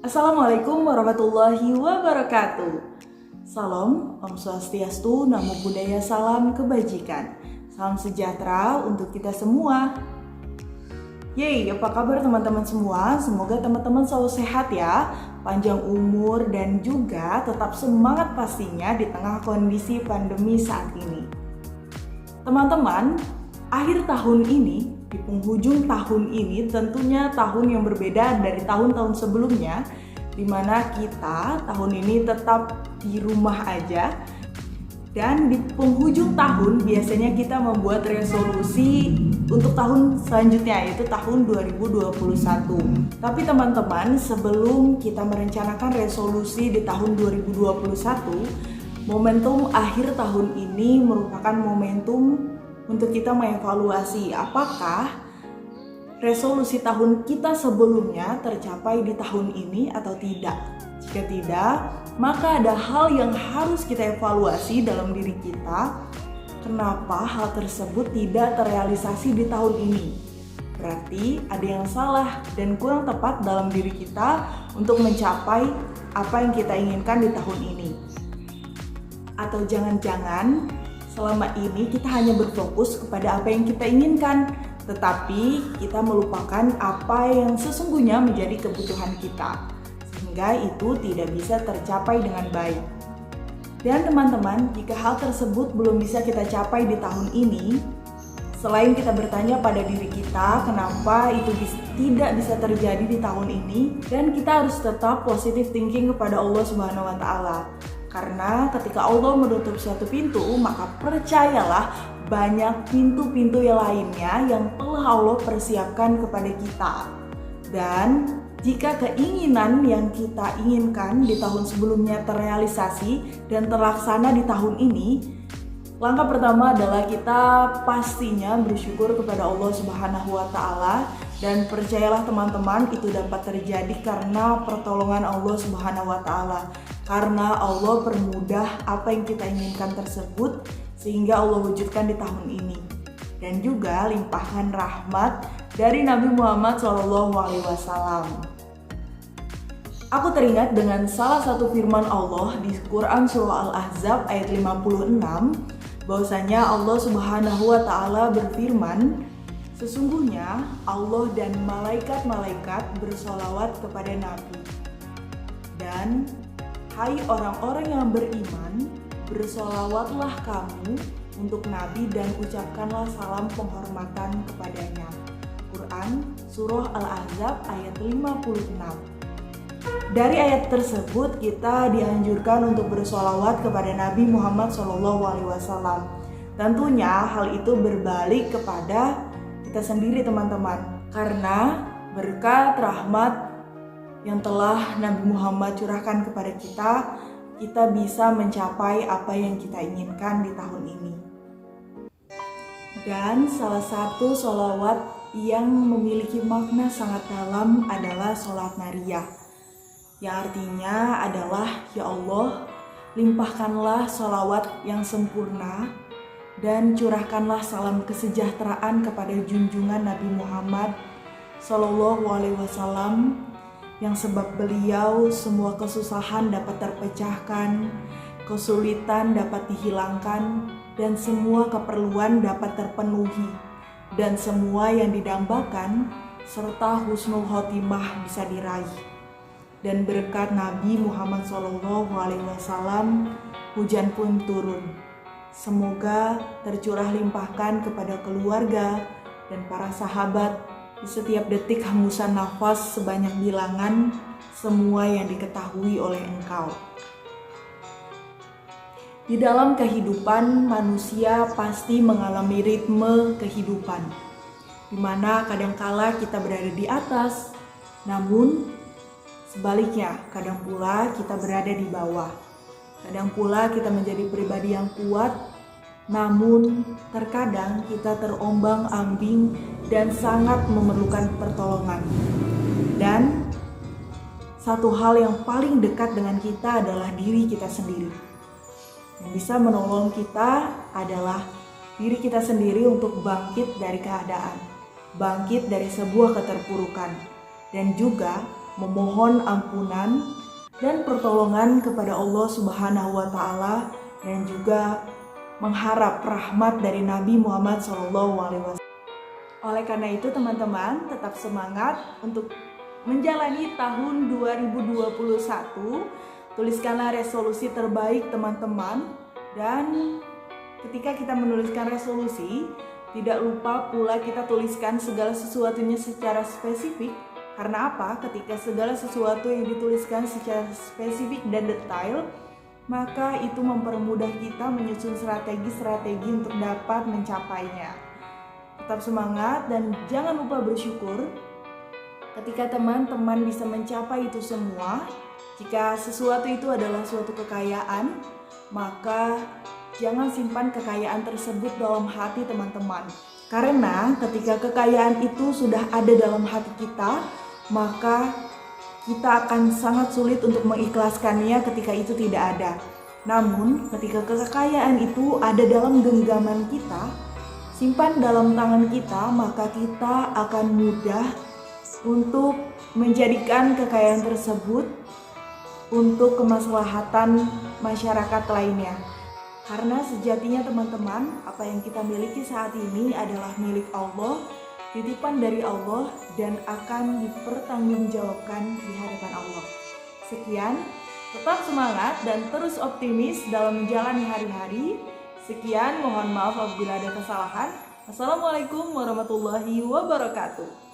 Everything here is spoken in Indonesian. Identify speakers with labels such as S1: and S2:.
S1: Assalamualaikum warahmatullahi wabarakatuh. Salam, Om Swastiastu, Namo Buddhaya, salam kebajikan. Salam sejahtera untuk kita semua. Yeay, apa kabar teman-teman semua? Semoga teman-teman selalu sehat ya, panjang umur dan juga tetap semangat pastinya di tengah kondisi pandemi saat ini. Teman-teman, akhir tahun ini, di penghujung tahun ini tentunya tahun yang berbeda dari tahun-tahun sebelumnya, di mana kita tahun ini tetap di rumah aja. Dan di penghujung tahun biasanya kita membuat resolusi untuk tahun selanjutnya, yaitu tahun 2021. Tapi teman-teman, sebelum kita merencanakan resolusi di tahun 2021, momentum akhir tahun ini merupakan momentum untuk kita mengevaluasi apakah resolusi tahun kita sebelumnya tercapai di tahun ini atau tidak. Jika tidak, maka ada hal yang harus kita evaluasi dalam diri kita. Kenapa hal tersebut tidak terrealisasi di tahun ini? Berarti ada yang salah dan kurang tepat dalam diri kita untuk mencapai apa yang kita inginkan di tahun ini. Atau jangan-jangan selama ini kita hanya berfokus kepada apa yang kita inginkan, tetapi kita melupakan apa yang sesungguhnya menjadi kebutuhan kita, sehingga itu tidak bisa tercapai dengan baik. Dan teman-teman, jika hal tersebut belum bisa kita capai di tahun ini, selain kita bertanya pada diri kita kenapa itu tidak bisa terjadi di tahun ini, dan kita harus tetap positive thinking kepada Allah Subhanahu wa Ta'ala. Karena ketika Allah menutup suatu pintu, maka percayalah banyak pintu-pintu yang lainnya yang telah Allah persiapkan kepada kita. Dan jika keinginan yang kita inginkan di tahun sebelumnya terrealisasi dan terlaksana di tahun ini, langkah pertama adalah kita pastinya bersyukur kepada Allah Subhanahu wa Ta'ala. Dan percayalah teman-teman, itu dapat terjadi karena pertolongan Allah Subhanahu wa Ta'ala. Karena Allah permudah apa yang kita inginkan tersebut sehingga Allah wujudkan di tahun ini. Dan juga limpahkan rahmat dari Nabi Muhammad SAW. Aku teringat dengan salah satu firman Allah di Quran Surah Al-Ahzab ayat 56, bahwasanya Allah Subhanahu wa Ta'ala berfirman, sesungguhnya Allah dan malaikat-malaikat bersolawat kepada Nabi. Dan hai orang-orang yang beriman, bersolawatlah kamu untuk Nabi dan ucapkanlah salam penghormatan kepadanya. Quran Surah Al-Ahzab ayat 56. Dari ayat tersebut kita dianjurkan untuk bersolawat kepada Nabi Muhammad SAW. Tentunya hal itu berbalik kepada kita sendiri teman-teman, karena berkat rahmat yang telah Nabi Muhammad curahkan kepada kita, kita bisa mencapai apa yang kita inginkan di tahun ini. Dan salah satu sholawat yang memiliki makna sangat dalam adalah sholat nariyah, yang artinya adalah, ya Allah, limpahkanlah sholawat yang sempurna dan curahkanlah salam kesejahteraan kepada junjungan Nabi Muhammad SAW, yang sebab beliau semua kesusahan dapat terpecahkan, kesulitan dapat dihilangkan, dan semua keperluan dapat terpenuhi, dan semua yang didambakan serta husnul khotimah bisa diraih. Dan berkat Nabi Muhammad SAW, hujan pun turun. Semoga tercurah limpahkan kepada keluarga dan para sahabat di setiap detik hembusan nafas sebanyak bilangan semua yang diketahui oleh Engkau. Di dalam kehidupan manusia pasti mengalami ritme kehidupan, di mana kadangkala kita berada di atas, namun sebaliknya kadang pula kita berada di bawah. Kadang pula kita menjadi pribadi yang kuat, namun terkadang kita terombang-ambing dan sangat memerlukan pertolongan. Dan satu hal yang paling dekat dengan kita adalah diri kita sendiri. Yang bisa menolong kita adalah diri kita sendiri untuk bangkit dari keadaan, bangkit dari sebuah keterpurukan, dan juga memohon ampunan dan pertolongan kepada Allah Subhanahu wa Ta'ala, dan juga mengharap rahmat dari Nabi Muhammad SAW. Oleh karena itu teman-teman, tetap semangat untuk menjalani tahun 2021. Tuliskanlah resolusi terbaik teman-teman, dan ketika kita menuliskan resolusi, tidak lupa pula kita tuliskan segala sesuatunya secara spesifik. Karena apa? Ketika segala sesuatu yang dituliskan secara spesifik dan detail, maka itu mempermudah kita menyusun strategi-strategi untuk dapat mencapainya. Tetap semangat dan jangan lupa bersyukur ketika teman-teman bisa mencapai itu semua. Jika sesuatu itu adalah suatu kekayaan, maka jangan simpan kekayaan tersebut dalam hati teman-teman. Karena ketika kekayaan itu sudah ada dalam hati kita, maka kita akan sangat sulit untuk mengikhlaskannya ketika itu tidak ada. Namun ketika kekayaan itu ada dalam genggaman kita, simpan dalam tangan kita, maka kita akan mudah untuk menjadikan kekayaan tersebut untuk kemaslahatan masyarakat lainnya. Karena sejatinya teman-teman, apa yang kita miliki saat ini adalah milik Allah, titipan dari Allah, dan akan dipertanggungjawabkan di hadapan Allah. Sekian, tetap semangat dan terus optimis dalam menjalani hari-hari. Sekian, mohon maaf apabila ada kesalahan. Assalamualaikum warahmatullahi wabarakatuh.